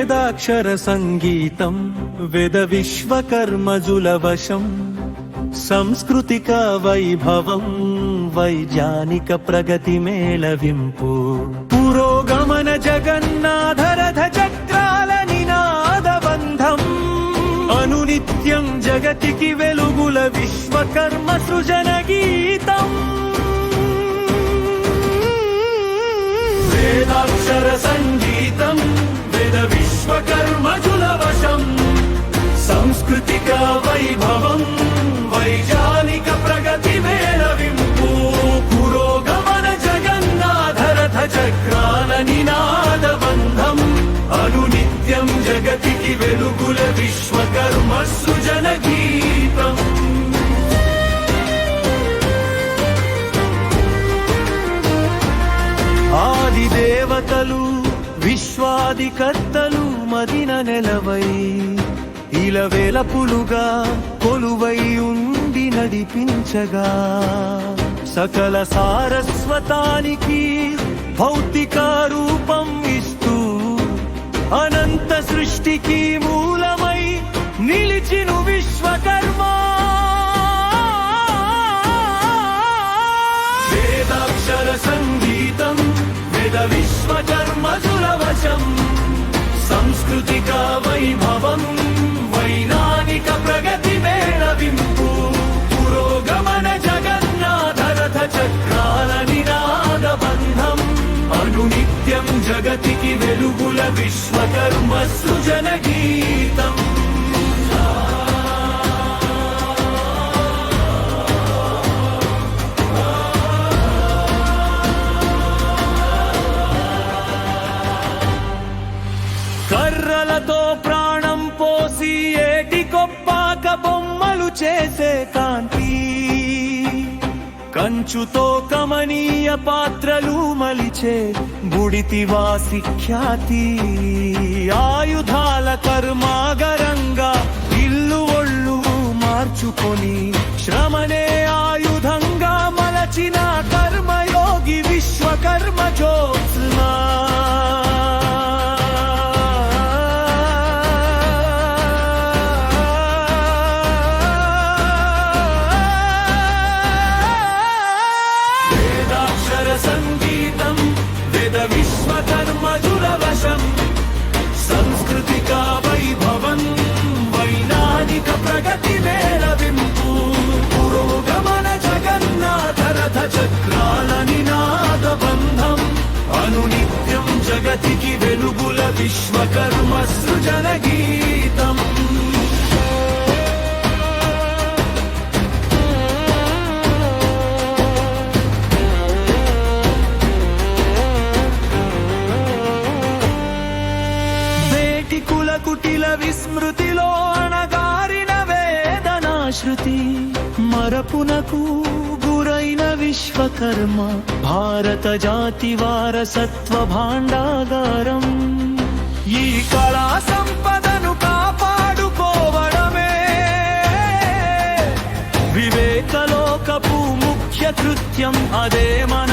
వేదాక్షర సంగీతం వేద విశ్వకర్మజుల వశం సంస్కృతిక వైభవం వైజ్ఞానిక ప్రగతి మేళవింపు పురోగమన జగన్నాథరథ చక్రాల నినాదబంధం అనునిత్యం జగతికి వెలుగుల విశ్వకర్మ సృజన గీతం వేదాక్షర సంగీతం వేద విశ్వకర్మజుల వశం సంస్కృతిక వైభవం వైజ్ఞానిక ప్రగతి మేళవింపు పురోగమన జగన్నాథరథ చక్రాల నినాదబంధం అనునిత్యం జగతికి వెలుగుల విశ్వకర్మ సృజన గీతం ఆది దేవతలు విశ్వాదికర్తలు మదిన నెలవై ఇలవేలపులుగా కొలువై ఉండి నడిపించగా సకల సారస్వతానికి భౌతిక రూపం ఇస్తూ అనంత సృష్టికి మూలమై నిలిచిను విశ్వకర్మ వేదాక్షర సంగీతం వేద విశ్వకర్మజుల వశం సంస్కృతిక వైభవం వైజ్ఞానిక ప్రగతి మేళవింపు పురోగమన జగన్నాథరథ చక్రాల నినాదబంధం అనునిత్యం జగతికి వెలుగుల విశ్వకర్మ సృజన గీతం కర్రలతో ప్రాణం పోసి ఏటి కొప్పాక బొమ్మలు చేసే కాంతి కంచుతో కమనీయ పాత్రలు మలిచే బుడితివాసి ఖ్యాతి ఆయుధాల కర్మాగరంగా ఇల్లు ఒళ్ళు మార్చుకొని శ్రమనే ఆయుధంగా మలచిన కర్మయోగి విశ్వకర్మ జ్యోత్స్నా సంగీతం వేద విశ్వకర్మజుల వశం సంస్కృతిక వైభవం వైజ్ఞానిక ప్రగతి మేళవింపు పురోగమన జగన్నాథరథ చక్రాల నినాదబంధం అనునిత్యం జగతికి వెలుగుల విశ్వకర్మ సృజన గీతం కుటిల విస్మృతిలో అణగారిన వేదనాశ్రుతి మరపునకు గురైన విశ్వకర్మ భారత జాతి వారసత్వ భాండాగారం ఈ కళా సంపదను కాపాడుకోవడమే వివేకలోకపు ముఖ్య కృత్యం అదే మన